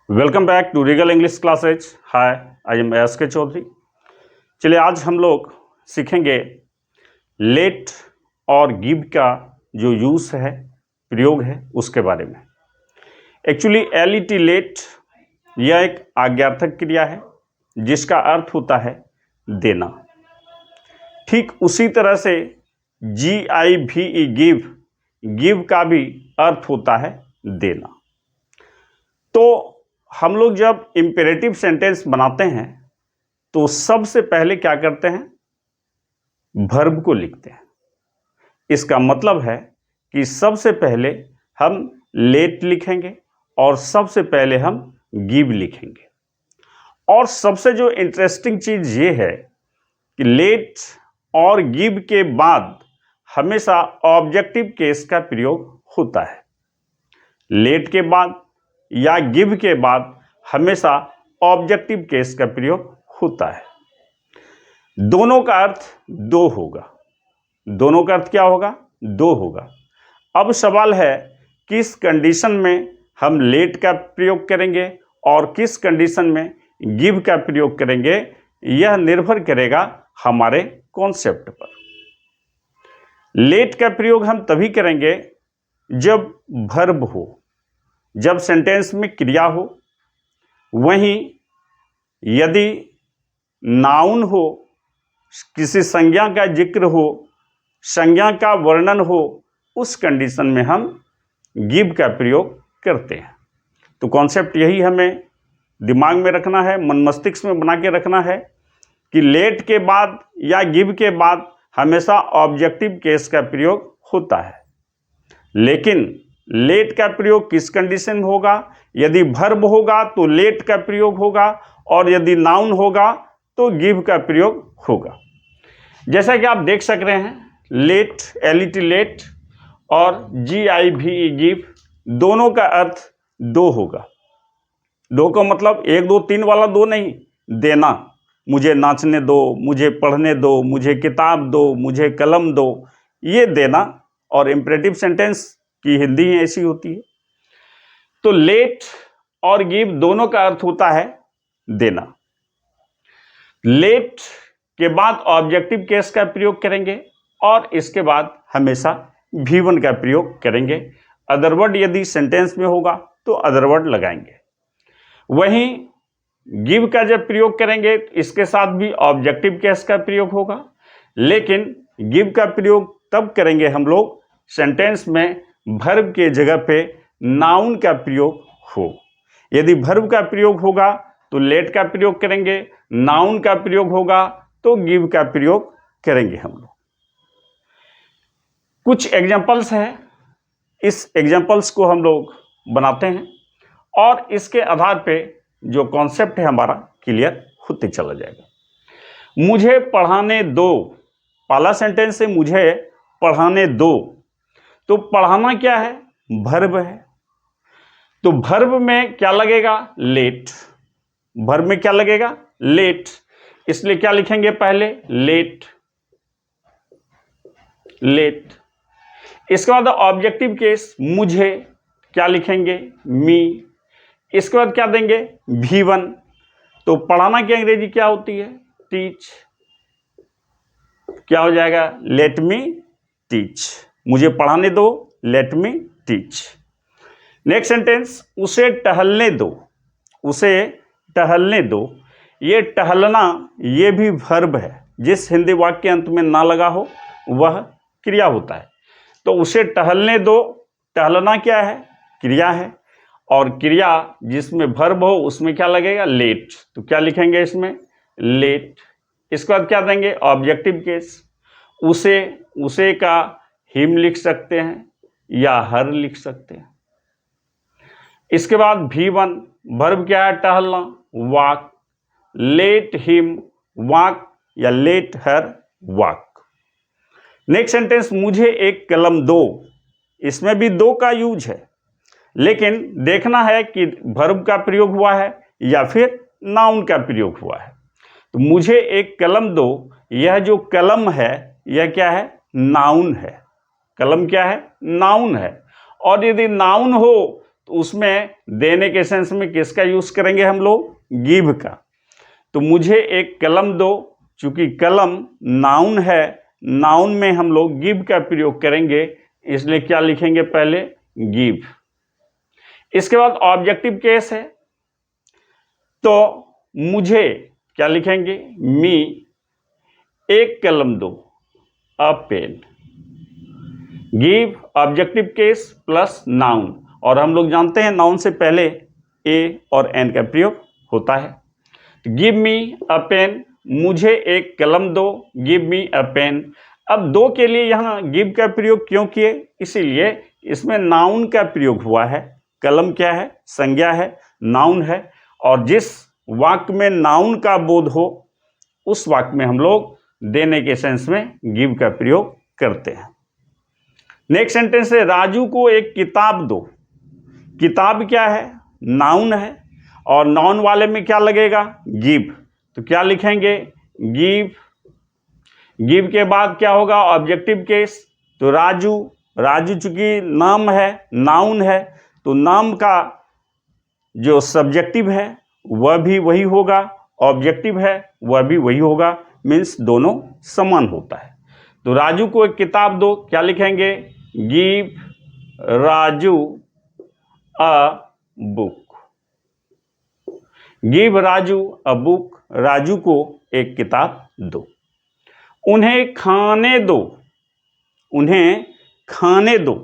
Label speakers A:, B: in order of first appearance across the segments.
A: Welcome back to Regal English classes. Hi, I am S K Chaudhary. चलिए आज हम लोग सीखेंगे लेट और गिव का जो यूज है, प्रयोग है, उसके बारे में। एक्चुअली एलईटी लेट यह एक आज्ञार्थक क्रिया है जिसका अर्थ होता है देना। ठीक उसी तरह से GIVE गिव का भी अर्थ होता है देना। तो हम लोग जब इंपेरेटिव सेंटेंस बनाते हैं तो सबसे पहले क्या करते हैं, वर्ब को लिखते हैं। इसका मतलब है कि सबसे पहले हम लेट लिखेंगे और सबसे पहले हम गिव लिखेंगे। और सबसे जो इंटरेस्टिंग चीज ये है कि लेट और गिव के बाद हमेशा ऑब्जेक्टिव केस का प्रयोग होता है। लेट के बाद या गिव के बाद हमेशा ऑब्जेक्टिव केस का प्रयोग होता है। दोनों का अर्थ दो होगा। दोनों का अर्थ क्या होगा? दो होगा। अब सवाल है किस कंडीशन में हम लेट का प्रयोग करेंगे और किस कंडीशन में गिव का प्रयोग करेंगे, यह निर्भर करेगा हमारे कॉन्सेप्ट पर। लेट का प्रयोग हम तभी करेंगे जब वर्ब हो, जब सेंटेंस में क्रिया हो। वहीं यदि नाउन हो, किसी संज्ञा का जिक्र हो, संज्ञा का वर्णन हो, उस कंडीशन में हम गिव का प्रयोग करते हैं। तो कॉन्सेप्ट यही हमें दिमाग में रखना है, मन मस्तिष्क में बना के रखना है कि लेट के बाद या गिव के बाद हमेशा ऑब्जेक्टिव केस का प्रयोग होता है। लेकिन लेट का प्रयोग किस कंडीशन में होगा? यदि वर्ब होगा तो लेट का प्रयोग होगा और यदि नाउन होगा तो गिव का प्रयोग होगा। जैसा कि आप देख सक रहे हैं, लेट, LET लेट और GIVE गिव दोनों का अर्थ दो होगा। दो का मतलब एक दो तीन वाला दो नहीं, देना। मुझे नाचने दो, मुझे पढ़ने दो, मुझे किताब दो, मुझे कलम दो, ये देना। और इंपेरेटिव सेंटेंस की हिंदी ही ऐसी होती है। तो लेट और गिव दोनों का अर्थ होता है देना। लेट के बाद ऑब्जेक्टिव केस का प्रयोग करेंगे और इसके बाद हमेशा V1 का प्रयोग करेंगे। अदरवर्ड यदि सेंटेंस में होगा तो अदरवर्ड लगाएंगे। वहीं गिव का जब प्रयोग करेंगे इसके साथ भी ऑब्जेक्टिव केस का प्रयोग होगा। लेकिन गिव का प्रयोग तब करेंगे हम लोग सेंटेंस में वर्ब के जगह पे नाउन का प्रयोग हो। यदि वर्ब का प्रयोग होगा तो लेट का प्रयोग करेंगे, नाउन का प्रयोग होगा तो गिव का प्रयोग करेंगे हम लोग। कुछ एग्जांपल्स हैं, इस एग्जांपल्स को हम लोग बनाते हैं और इसके आधार पे जो कॉन्सेप्ट है हमारा क्लियर होते चला जाएगा। मुझे पढ़ाने दो, पहला सेंटेंस है मुझे पढ़ाने दो। तो पढ़ाना क्या है? वर्ब है। तो वर्ब में क्या लगेगा? लेट। वर्ब में क्या लगेगा? लेट। इसलिए क्या लिखेंगे पहले? लेट। लेट। इसके बाद ऑब्जेक्टिव केस मुझे क्या लिखेंगे? मी। इसके बाद क्या देंगे? V1। तो पढ़ाना की अंग्रेजी क्या होती है? टीच। क्या हो जाएगा? Let me teach. मुझे पढ़ाने दो, let me teach. Next sentence, उसे टहलने दो। उसे टहलने दो। ये टहलना ये भी वर्ब है। जिस हिंदी वाक्य के अंत में ना लगा हो वह क्रिया होता है। तो उसे टहलने दो, टहलना क्या है? क्रिया है। और क्रिया जिसमें वर्ब हो उसमें क्या लगेगा? लेट। तो क्या लिखेंगे इसमें? लेट। इसके बाद क्या देंगे? Objective case. उसे का हिम लिख सकते हैं या हर लिख सकते हैं। इसके बाद V1, वर्ब क्या है? टहलना, वॉक। लेट हिम वॉक या let her walk. Next sentence, मुझे एक कलम दो। इसमें भी दो का यूज है, लेकिन देखना है कि वर्ब का प्रयोग हुआ है या फिर नाउन का प्रयोग हुआ है। तो मुझे एक कलम दो, यह जो कलम है यह क्या है? नाउन है। कलम क्या है? नाउन है। और यदि नाउन हो तो उसमें देने के सेंस में किसका यूज करेंगे हम लोग? गिव का। तो मुझे एक कलम दो, चूंकि कलम नाउन है, नाउन में हम लोग गिव का प्रयोग करेंगे, इसलिए क्या लिखेंगे? पहले गिव। इसके बाद ऑब्जेक्टिव केस है, तो मुझे क्या लिखेंगे? मी एक कलम दो, a pen. Give objective case plus noun, और हम लोग जानते हैं नाउन से पहले ए और एन का प्रयोग होता है। गिव मी अ पेन, मुझे एक कलम दो, गिव मी अ पेन। अब दो के लिए यहाँ गिव का प्रयोग क्यों किए? इसीलिए इसमें नाउन का प्रयोग हुआ है। कलम क्या है? संज्ञा है, नाउन है, और जिस वाक्य में नाउन का बोध हो उस वाक्य में हम लोग देने के सेंस में गिव का प्रयोग करते हैं। नेक्स्ट सेंटेंस है, राजू को एक किताब दो। किताब क्या है? नाउन है, और नाउन वाले में क्या लगेगा? गिव। तो क्या लिखेंगे? गिव। गिव के बाद क्या होगा? Objective case. तो राजू, राजू चूंकि नाम है, नाउन है, तो नाम का जो सब्जेक्टिव है वह भी वही होगा, ऑब्जेक्टिव है वह भी वही होगा, मीन्स दोनों समान होता है। तो राजू को एक किताब दो, क्या लिखेंगे? Give Raju a book. Give Raju a book, Raju को एक किताब दो। उन्हें खाने दो, उन्हें खाने दो।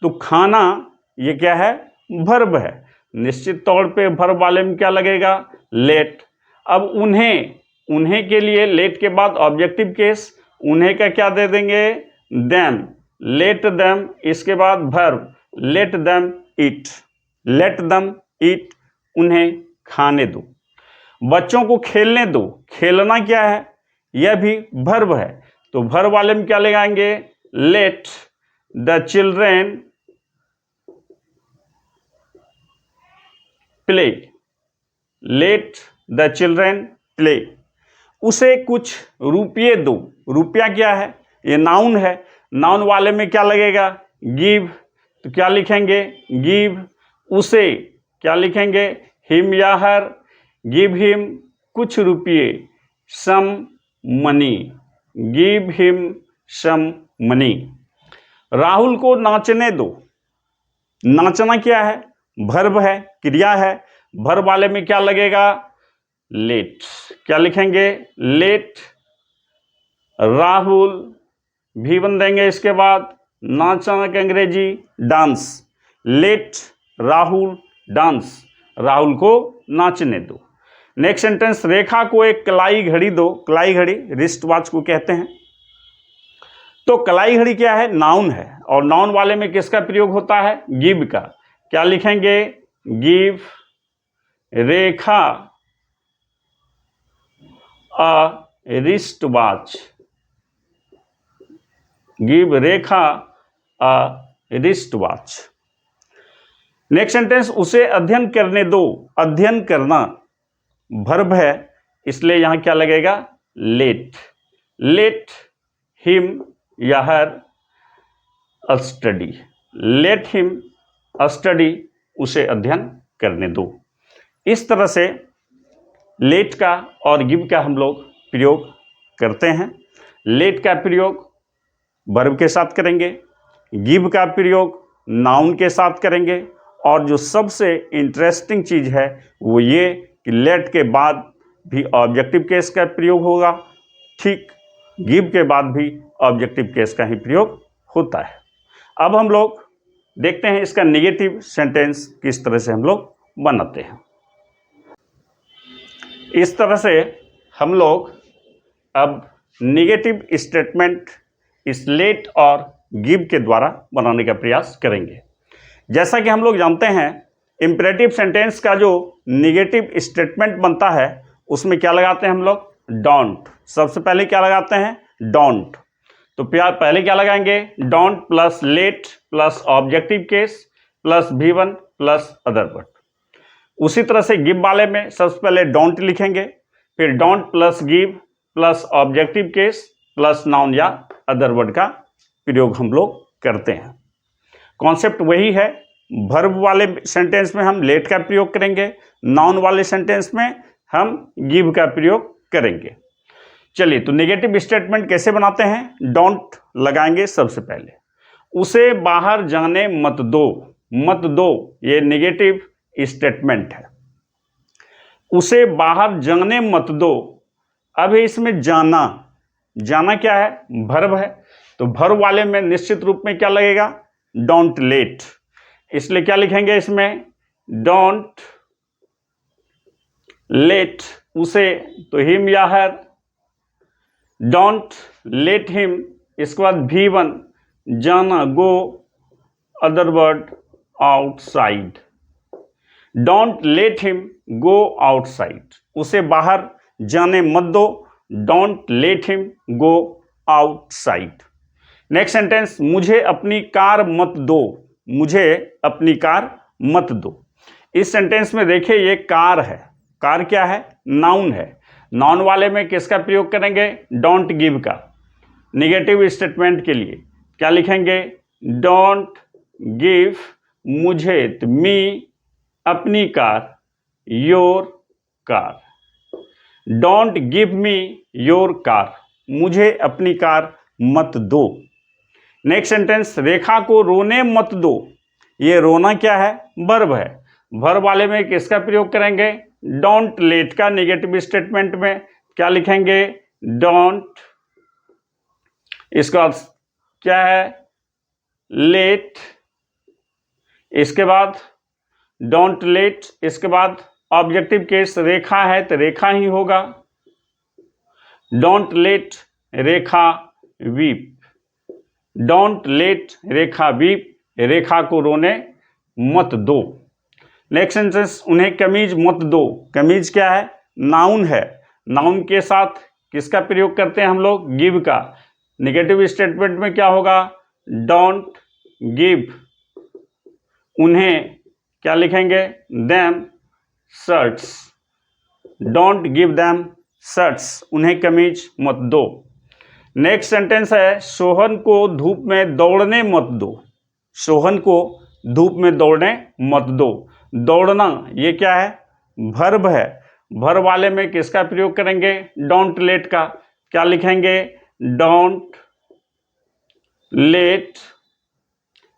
A: तो खाना ये क्या है? वर्ब है, निश्चित तौर पे वर्ब वाले में क्या लगेगा? लेट। अब उन्हें, उन्हें के लिए लेट के बाद ऑब्जेक्टिव केस, उन्हें का क्या दे देंगे? देम। लेट देम, इसके बाद वर्ब, लेट देम ईट। लेट देम ईट, उन्हें खाने दो। बच्चों को खेलने दो, खेलना क्या है? यह भी वर्ब है, तो वर्ब वाले में क्या लगाएंगे? Let the children play. Let the children play. उसे कुछ रुपये दो। रुपया क्या है? ये नाउन है, नाउन वाले में क्या लगेगा? गिव। तो क्या लिखेंगे? गिव। उसे क्या लिखेंगे? हिम या हर। गिव हिम कुछ रुपये, some money. Give him some money. Rahul को नाचने दो। नाचना क्या है? वर्ब है, क्रिया है, वर्ब वाले में क्या लगेगा? लेट। क्या लिखेंगे? लेट राहुल, भी बन देंगे, इसके बाद नाचना का अंग्रेजी dance. Let Rahul dance, Rahul को नाचने दो। नेक्स्ट सेंटेंस, रेखा को एक कलाई घड़ी दो। कलाई घड़ी रिस्ट वॉच को कहते हैं। तो कलाई घड़ी क्या है? नाउन है, और नाउन वाले में किसका प्रयोग होता है? गिव का। क्या लिखेंगे? गिव रेखा अ रिस्ट वॉच। गिव रेखा अ रिस्ट वॉच। नेक्स्ट सेंटेंस, उसे अध्ययन करने दो। अध्ययन करना वर्ब है, इसलिए यहां क्या लगेगा? लेट। लेट हिम या हर स्टडी। लेट हिम स्टडी, उसे अध्ययन करने दो। इस तरह से लेट का और गिव का हम लोग प्रयोग करते हैं। लेट का प्रयोग वर्ब के साथ करेंगे, गिव का प्रयोग नाउन के साथ करेंगे, और जो सबसे इंटरेस्टिंग चीज़ है वो ये कि लेट के बाद भी ऑब्जेक्टिव केस का प्रयोग होगा, ठीक गिव के बाद भी ऑब्जेक्टिव केस का ही प्रयोग होता है। अब हम लोग देखते हैं इसका नेगेटिव सेंटेंस किस तरह से हम लोग बनाते हैं। इस तरह से हम लोग अब नेगेटिव स्टेटमेंट इस लेट और गिव के द्वारा बनाने का प्रयास करेंगे। जैसा कि हम लोग जानते हैं, इंपेरेटिव सेंटेंस का जो नेगेटिव स्टेटमेंट बनता है उसमें क्या लगाते हैं हम लोग? डोंट। सबसे पहले क्या लगाते हैं? डोंट। तो पहले क्या लगाएंगे? Don't plus late plus objective case plus V1 plus other word. उसी तरह से गिव वाले में सबसे पहले डोंट लिखेंगे, फिर don't plus give plus objective case plus noun या अदर वर्ड का प्रयोग हम लोग करते हैं। कॉन्सेप्ट वही है, वर्ब वाले सेंटेंस में हम लेट का प्रयोग करेंगे, नाउन वाले सेंटेंस में हम गिव का प्रयोग करेंगे। चलिए, तो नेगेटिव स्टेटमेंट कैसे बनाते हैं? डोंट लगाएंगे सबसे पहले। उसे बाहर जाने मत दो, मत दो ये नेगेटिव स्टेटमेंट है। उसे बाहर जाने मत दो। अब इसमें जाना, जाना क्या है? वर्ब है, तो वर्ब वाले में निश्चित रूप में क्या लगेगा? Don't let. इसलिए क्या लिखेंगे इसमें? डोंट लेट उसे, तो हिम या हर, डोंट लेट हिम। इसके बाद V1 जाना, go, other word outside. Don't let him go outside, उसे बाहर जाने मत दो। Don't let him go outside. Next sentence, मुझे अपनी कार मत दो, मुझे अपनी कार मत दो। इस सेंटेंस में देखिए ये कार है, कार क्या है? नाउन है। नाउन वाले में किसका प्रयोग करेंगे? डोंट गिव का। नेगेटिव स्टेटमेंट के लिए क्या लिखेंगे? डोंट गिव मुझे, मी, अपनी car, your car. Don't give me your car, मुझे अपनी कार मत दो। नेक्स्ट सेंटेंस, रेखा को रोने मत दो। ये रोना क्या है? वर्ब है। वर्ब वाले में किसका प्रयोग करेंगे? डोंट लेट का। नेगेटिव स्टेटमेंट में क्या लिखेंगे? डोंट, इसका क्या है? लेट। इसके बाद डोंट लेट, इसके बाद ऑब्जेक्टिव केस रेखा है तो रेखा ही होगा। Don't let Rekha weep, don't let Rekha weep, Rekha को रोने मत दो। नेक्स्ट सेंटेंस, उन्हें कमीज मत दो। कमीज क्या है? नाउन है। नाउन के साथ किसका प्रयोग करते हैं हम लोग? गिव का। नेगेटिव स्टेटमेंट में क्या होगा? डोंट गिव उन्हें, क्या लिखेंगे? Them shirts. Don't give them shirts, उन्हें कमीज मत दो। नेक्स्ट सेंटेंस है, सोहन को धूप में दौड़ने मत दो। सोहन को धूप में दौड़ने मत दो। दौड़ना ये क्या है? वर्ब है। वर्ब वाले में किसका प्रयोग करेंगे? डोंट लेट का। क्या लिखेंगे? Don't let.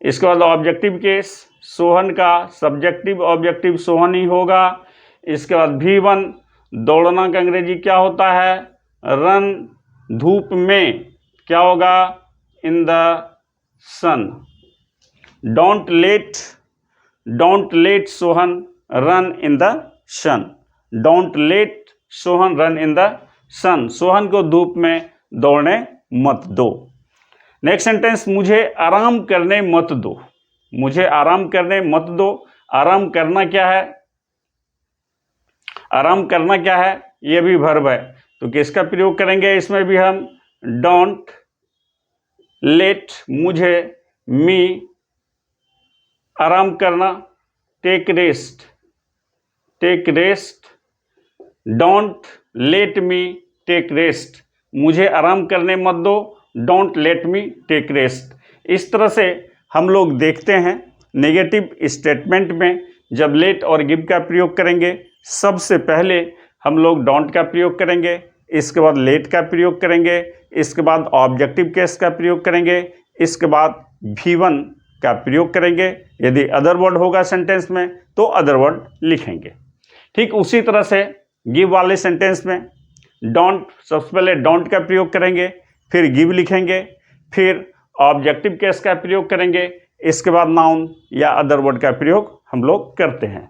A: इसके बाद ऑब्जेक्टिव केस, सोहन का सब्जेक्टिव ऑब्जेक्टिव सोहन ही होगा। इसके बाद V1 दौड़ना का अंग्रेजी क्या होता है? रन। धूप में क्या होगा? In the sun. Don't let Sohan run in the sun. Don't let Sohan run in the sun, Sohan को धूप में दौड़ने मत दो। नेक्स्ट सेंटेंस, मुझे आराम करने मत दो। मुझे आराम करने मत दो। आराम करना क्या है? आराम करना क्या है? ये भी वर्ब है, तो किसका प्रयोग करेंगे इसमें भी हम? डोंट लेट मुझे, मी, आराम करना, take rest, take rest. Don't let me take rest, मुझे आराम करने मत दो। Don't let me take rest. इस तरह से हम लोग देखते हैं नेगेटिव स्टेटमेंट में जब लेट और गिव का प्रयोग करेंगे, सबसे पहले हम लोग डोंट का प्रयोग करेंगे, इसके बाद लेट का प्रयोग करेंगे, इसके बाद ऑब्जेक्टिव केस का प्रयोग करेंगे, इसके बाद V1 का प्रयोग करेंगे। यदि अदर वर्ड होगा सेंटेंस में तो अदर वर्ड लिखेंगे। ठीक उसी तरह से गिव वाले सेंटेंस में डोंट, सबसे पहले डोंट का प्रयोग करेंगे, फिर गिव लिखेंगे, फिर ऑब्जेक्टिव केस का प्रयोग करेंगे, इसके बाद नाउन या अदर वर्ड का प्रयोग हम लोग करते हैं।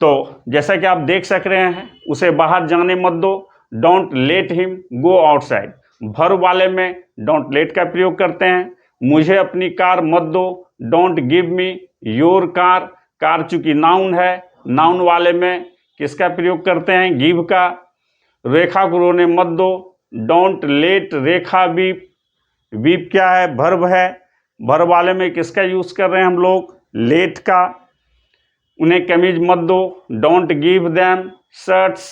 A: तो जैसा कि आप देख सक रहे हैं, उसे बाहर जाने मत दो। Don't let him go outside. Verb वाले में डोंट लेट का प्रयोग करते हैं। मुझे अपनी कार मत दो। Don't give me your car. Car चूंकि नाउन है, नाउन वाले में किसका प्रयोग करते हैं? गिव का। रेखा को रोने मत दो। Don't let Rekha weep. Weep क्या है? वर्ब है। वर्ब वाले में किसका यूज कर रहे हैं हम लोग? लेट का। उन्हें कमीज मत दो। Don't give them shirts.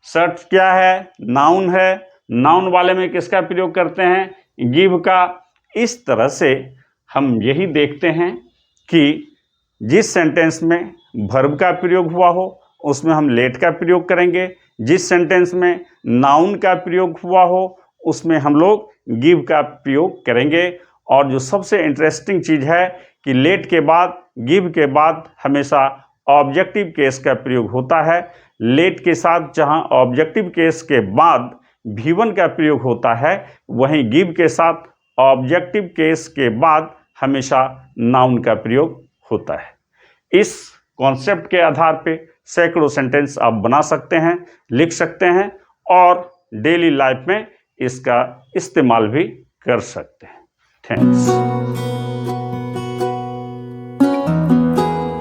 A: Shirts क्या है? नाउन है। नाउन वाले में किसका प्रयोग करते हैं? गिव का। इस तरह से हम यही देखते हैं कि जिस सेंटेंस में वर्ब का प्रयोग हुआ हो उसमें हम लेट का प्रयोग करेंगे, जिस सेंटेंस में नाउन का प्रयोग हुआ हो उसमें हम लोग गिव का प्रयोग करेंगे। और जो सबसे इंटरेस्टिंग चीज़ है कि लेट के बाद, गिव के बाद हमेशा ऑब्जेक्टिव केस का प्रयोग होता है। लेट के साथ जहां ऑब्जेक्टिव केस के बाद V1 का प्रयोग होता है, वहीं गिव के साथ ऑब्जेक्टिव केस के बाद हमेशा नाउन का प्रयोग होता है। इस कॉन्सेप्ट के आधार पे सैकड़ों सेंटेंस आप बना सकते हैं, लिख सकते हैं और डेली लाइफ में इसका इस्तेमाल भी कर सकते हैं। थैंक्स।